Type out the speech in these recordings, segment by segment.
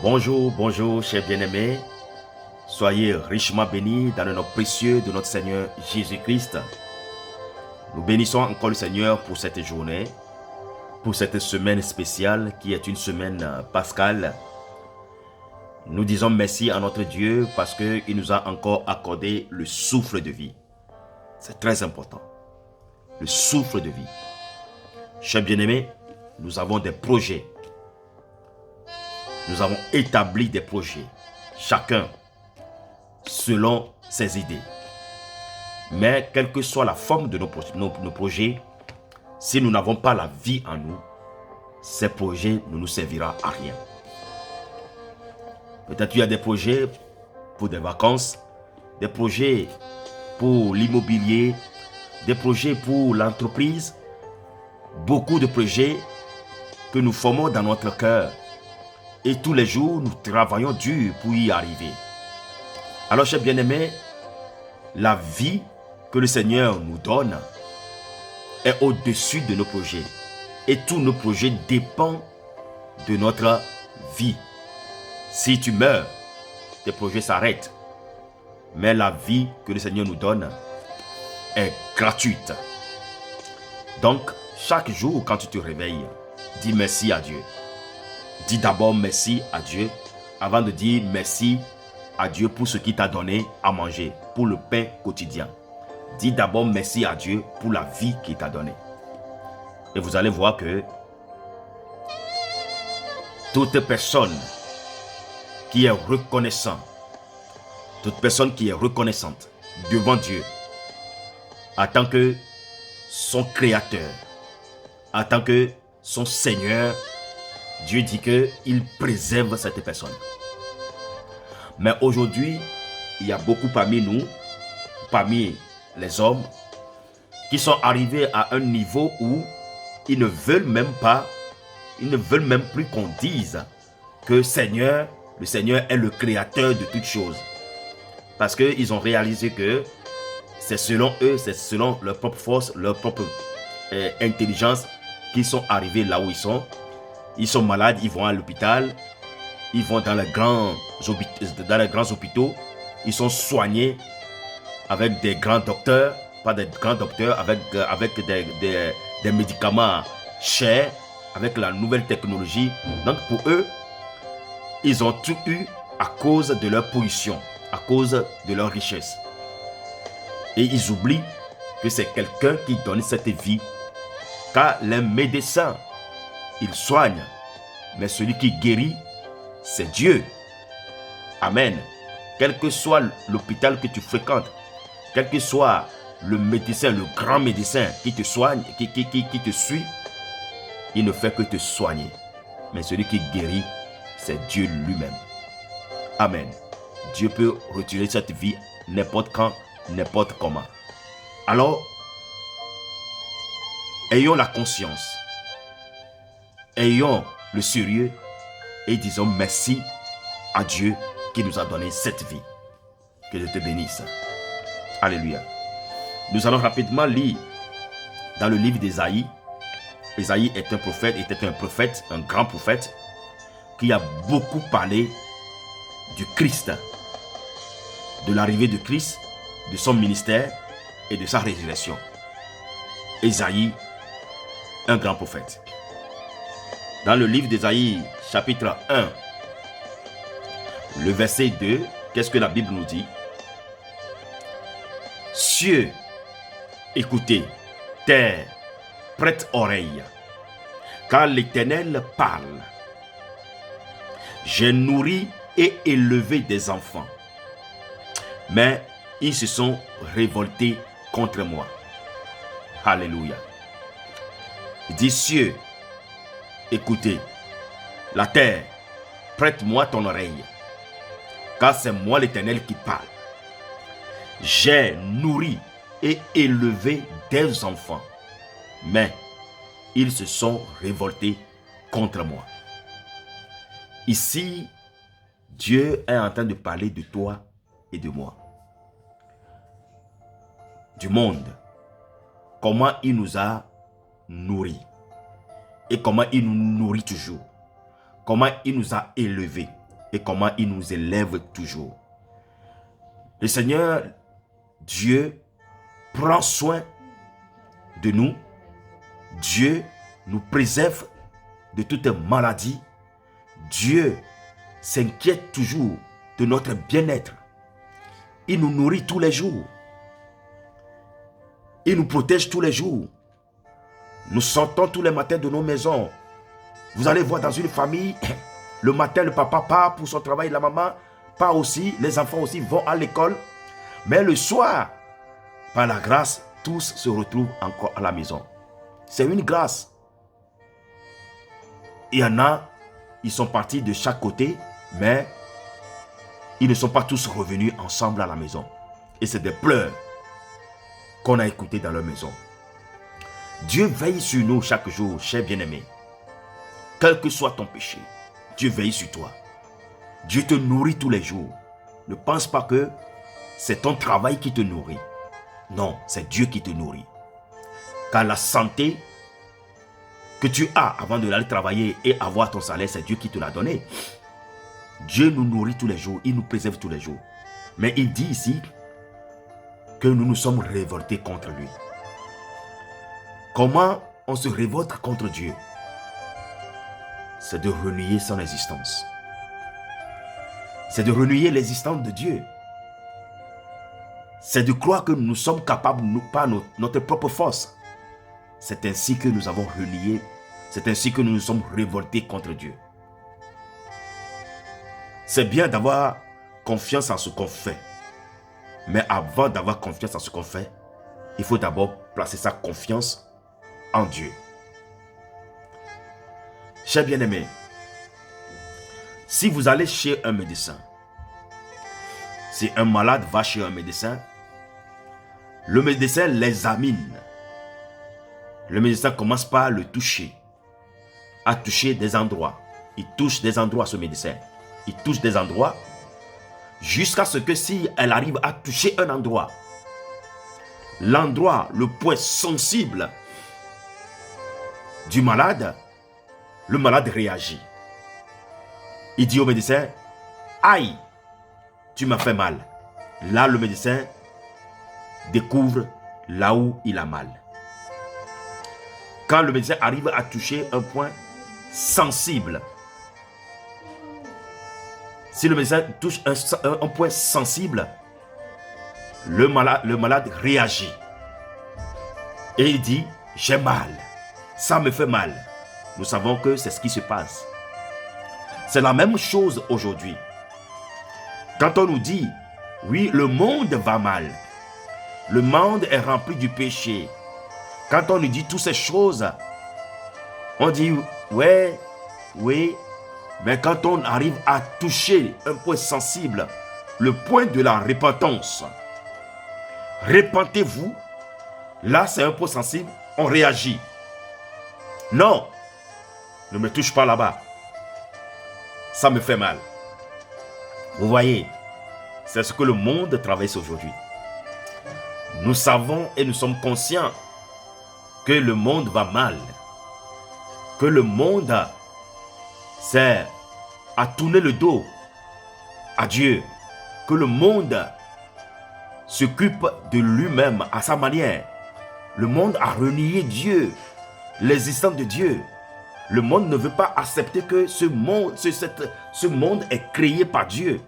Bonjour, bonjour, chers bien-aimés. Soyez richement bénis dans le nom précieux de notre Seigneur Jésus-Christ. Nous bénissons encore le Seigneur pour cette journée, pour cette semaine spéciale qui est une semaine pascale. Nous disons merci à notre Dieu parce qu'il nous a encore accordé le souffle de vie. C'est très important. Le souffle de vie. Chers bien-aimés, nous avons des projets. Nous avons établi des projets, chacun selon ses idées. Mais quelle que soit la forme de nos projets, si nous n'avons pas la vie en nous, ces projets ne nous serviront à rien. Peut-être qu'il y a des projets pour des vacances, des projets pour l'immobilier, des projets pour l'entreprise, beaucoup de projets que nous formons dans notre cœur. Et tous les jours, nous travaillons dur pour y arriver. Alors, chers bien-aimés, la vie que le Seigneur nous donne est au-dessus de nos projets. Et tous nos projets dépendent de notre vie. Si tu meurs, tes projets s'arrêtent. Mais la vie que le Seigneur nous donne est gratuite. Donc, chaque jour, quand tu te réveilles, dis merci à Dieu. Dis d'abord merci à Dieu avant de dire merci à Dieu pour ce qu'il t'a donné à manger, pour le pain quotidien. Dis d'abord merci à Dieu pour la vie qu'il t'a donnée. Et vous allez voir que toute personne qui est reconnaissante, toute personne qui est reconnaissante devant Dieu en tant que son créateur, en tant que son Seigneur, Dieu dit qu'il préserve cette personne. Mais aujourd'hui, il y a beaucoup parmi nous, parmi les hommes, qui sont arrivés à un niveau où ils ne veulent même pas, ils ne veulent même plus qu'on dise que le Seigneur est le créateur de toutes choses. Parce qu'ils ont réalisé que c'est selon eux, c'est selon leur propre force, leur propre intelligence qu'ils sont arrivés là où ils sont. Ils sont malades, ils vont à l'hôpital, ils vont dans les grands hôpitaux, ils sont soignés avec des grands docteurs, pas des grands docteurs, avec des médicaments chers, avec la nouvelle technologie. Donc pour eux, ils ont tout eu à cause de leur position, à cause de leur richesse. Et ils oublient que c'est quelqu'un qui donne cette vie, car les médecins, il soigne, mais celui qui guérit, c'est Dieu. Amen. Quel que soit l'hôpital que tu fréquentes, quel que soit le médecin, le grand médecin qui te soigne, qui te suit, il ne fait que te soigner. Mais celui qui guérit, c'est Dieu lui-même. Amen. Dieu peut retirer cette vie n'importe quand, n'importe comment. Alors, ayons la conscience. Ayons le sérieux et disons merci à Dieu qui nous a donné cette vie. Que Dieu te bénisse. Alléluia. Nous allons rapidement lire dans le livre d'Ésaïe. Ésaïe était un prophète, un grand prophète qui a beaucoup parlé du Christ, de l'arrivée de Christ, de son ministère et de sa résurrection. Ésaïe, un grand prophète. Dans le livre d'Ésaïe, chapitre 1, le verset 2, qu'est-ce que la Bible nous dit? Cieux, écoutez, terre, prête oreille, car l'Éternel parle. J'ai nourri et élevé des enfants, mais ils se sont révoltés contre moi. Alléluia. Il dit cieux, écoutez, la terre, prête-moi ton oreille, car c'est moi l'Éternel qui parle. J'ai nourri et élevé des enfants, mais ils se sont révoltés contre moi. Ici, Dieu est en train de parler de toi et de moi. Du monde. Comment il nous a nourris. Et comment il nous nourrit toujours. Comment il nous a élevés. et comment il nous élève toujours. Le Seigneur, Dieu, prend soin de nous. Dieu nous préserve de toute maladie. Dieu s'inquiète toujours de notre bien-être. Il nous nourrit tous les jours. Il nous protège tous les jours. Nous sortons tous les matins de nos maisons. Vous allez voir dans une famille, le matin, le papa part pour son travail, la maman part aussi, les enfants aussi vont à l'école. Mais le soir, par la grâce, tous se retrouvent encore à la maison. C'est une grâce. Il y en a, ils sont partis de chaque côté, mais ils ne sont pas tous revenus ensemble à la maison. Et c'est des pleurs qu'on a écoutés dans leur maison. Dieu veille sur nous chaque jour, chers bien-aimés. Quel que soit ton péché, Dieu veille sur toi. Dieu te nourrit tous les jours. Ne pense pas que c'est ton travail qui te nourrit. Non, c'est Dieu qui te nourrit. Car la santé que tu as avant de aller travailler et avoir ton salaire, c'est Dieu qui te l'a donné. Dieu nous nourrit tous les jours, il nous préserve tous les jours. Mais il dit ici que nous nous sommes révoltés contre lui. Comment on se révolte contre Dieu? C'est de renier son existence. C'est de renier l'existence de Dieu. C'est de croire que nous sommes capables, par notre propre force. C'est ainsi que nous avons renié, c'est ainsi que nous nous sommes révoltés contre Dieu. C'est bien d'avoir confiance en ce qu'on fait. Mais avant d'avoir confiance en ce qu'on fait, il faut d'abord placer sa confiance en Dieu. Chers bien-aimés, si vous allez chez un médecin, si un malade va chez un médecin, le médecin l'examine. Le médecin commence par le toucher, à toucher des endroits. Il touche des endroits, ce médecin. Il touche des endroits jusqu'à ce que si elle arrive à toucher un endroit, l'endroit, le point sensible du malade, le malade réagit. Il dit au médecin, aïe, tu m'as fait mal. Là, le médecin découvre là où il a mal. Quand le médecin arrive à toucher un point sensible, si le médecin touche un point sensible, le malade réagit. Et il dit, j'ai mal, ça me fait mal. Nous savons que c'est ce qui se passe. C'est la même chose aujourd'hui. Quand on nous dit, oui, le monde va mal, le monde est rempli du péché. Quand on nous dit toutes ces choses, on dit, ouais, oui, mais quand on arrive à toucher un point sensible, le point de la repentance, repentez-vous, là c'est un point sensible, on réagit. Non, ne me touche pas là-bas, ça me fait mal. Vous voyez, c'est ce que le monde traverse aujourd'hui. Nous savons et nous sommes conscients que le monde va mal, que le monde c'est à tourner le dos à Dieu, que le monde s'occupe de lui-même à sa manière. Le monde a renié Dieu, l'existence de Dieu. Le monde ne veut pas accepter que ce monde est créé par Dieu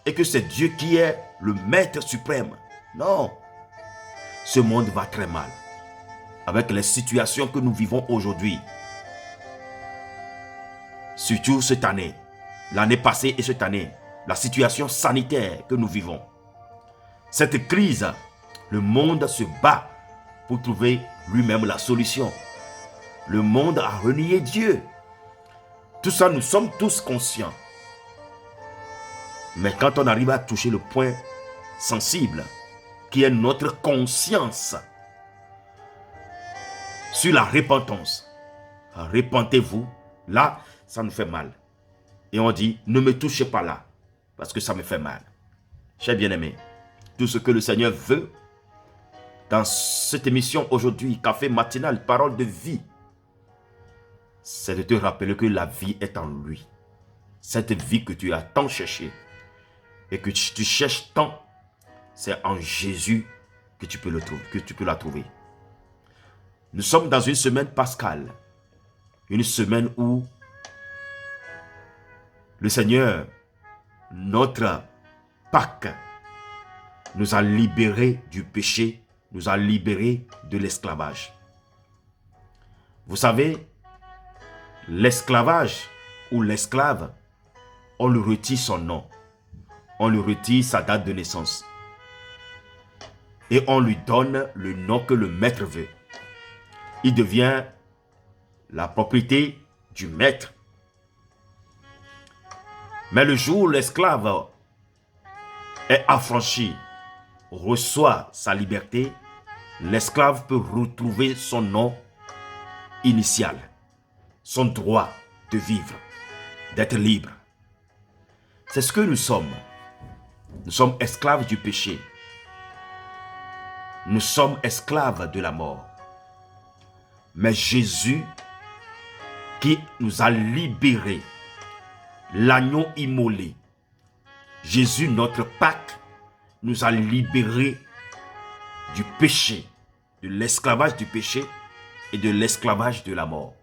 et que c'est Dieu qui est le maître suprême. Non, ce monde va très mal avec les situations que nous vivons aujourd'hui. Surtout cette année, l'année passée et cette année, la situation sanitaire que nous vivons. Cette crise, le monde se bat pour trouver lui-même la solution. Le monde a renié Dieu. Tout ça, nous sommes tous conscients. Mais quand on arrive à toucher le point sensible, qui est notre conscience, sur la repentance, repentez-vous, là, ça nous fait mal. Et on dit, ne me touchez pas là, parce que ça me fait mal. Chers bien-aimés, tout ce que le Seigneur veut, dans cette émission aujourd'hui, Café Matinal, Parole de vie, c'est de te rappeler que la vie est en lui. cette vie que tu as tant cherché et que tu cherches tant, c'est en Jésus que tu peux le trouver, que tu peux la trouver. Nous sommes dans une semaine pascale, une semaine où le Seigneur, notre Pâques, nous a libérés du péché, nous a libérés de l'esclavage. Vous savez, l'esclavage ou l'esclave, on lui retire son nom, on lui retire sa date de naissance et on lui donne le nom que le maître veut. Il devient la propriété du maître. Mais le jour où l'esclave est affranchi, reçoit sa liberté, l'esclave peut retrouver son nom initial, son droit de vivre, d'être libre. C'est ce que nous sommes. Nous sommes esclaves du péché. Nous sommes esclaves de la mort. Mais Jésus, qui nous a libérés, l'agneau immolé, Jésus, notre Pâques, nous a libérés du péché, de l'esclavage du péché et de l'esclavage de la mort.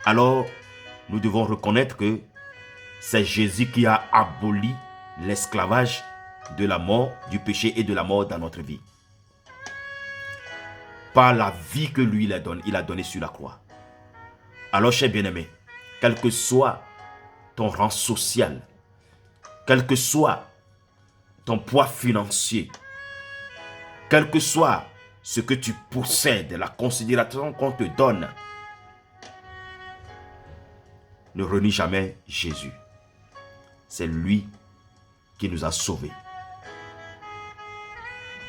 Alors, nous devons reconnaître que c'est Jésus qui a aboli l'esclavage de la mort, du péché et de la mort dans notre vie. Par la vie que lui il a donné sur la croix. Alors, chers bien-aimés, quel que soit ton rang social, quel que soit ton poids financier, quel que soit ce que tu possèdes, la considération qu'on te donne, ne renie jamais Jésus. C'est lui qui nous a sauvés.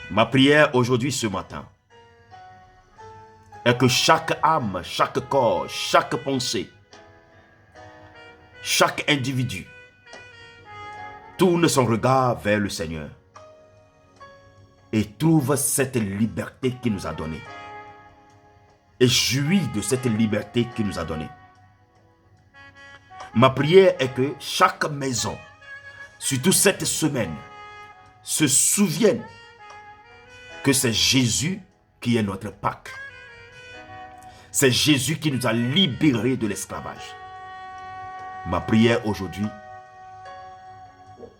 Ma prière aujourd'hui, ce matin, est que chaque âme, chaque corps, chaque pensée, chaque individu tourne son regard vers le Seigneur et trouve cette liberté qu'il nous a donnée et jouit de cette liberté qu'il nous a donnée. Ma prière est que chaque maison, surtout cette semaine, se souvienne que c'est Jésus qui est notre Pâques. C'est Jésus qui nous a libérés de l'esclavage. Ma prière aujourd'hui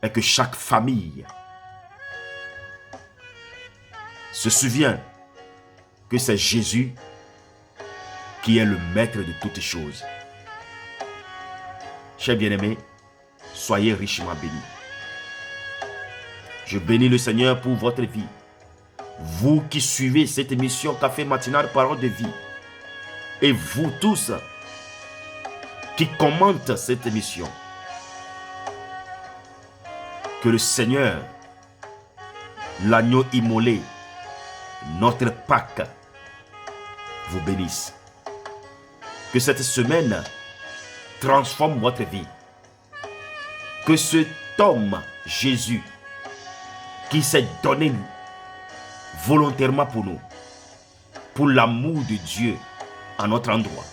est que chaque famille se souvienne que c'est Jésus qui est le maître de toutes choses. Chers bien-aimés, soyez richement bénis. Je bénis le Seigneur pour votre vie. Vous qui suivez cette émission Café Matinal Parole de Vie, et vous tous qui commentent cette émission, que le Seigneur, l'agneau immolé, notre Pâques, vous bénisse. Que cette semaine transforme votre vie. Que cet homme, Jésus, qui s'est donné volontairement pour nous, pour l'amour de Dieu à notre endroit,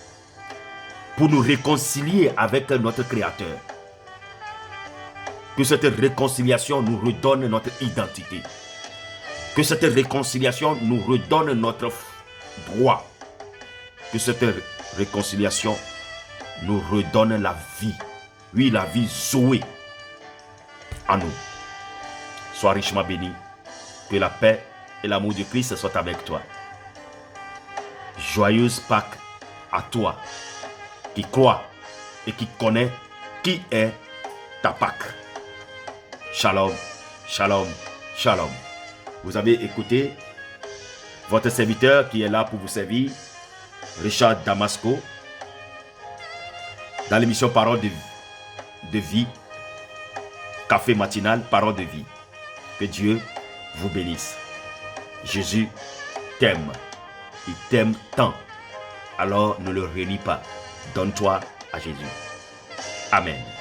pour nous réconcilier avec notre Créateur, que cette réconciliation nous redonne notre identité, que cette réconciliation nous redonne notre droit, que cette réconciliation nous redonne la vie, oui, la vie Zoé en nous. Sois richement béni, que la paix et l'amour de Christ soient avec toi. Joyeuse Pâques à toi qui crois et qui connais qui est ta Pâques. Shalom, shalom, shalom. Vous avez écouté votre serviteur qui est là pour vous servir, Richard Damasco, dans l'émission Parole de Vie, Café Matinal, Parole de Vie. Que Dieu vous bénisse. Jésus t'aime. Il t'aime tant. Alors ne le renie pas. Donne-toi à Jésus. Amen.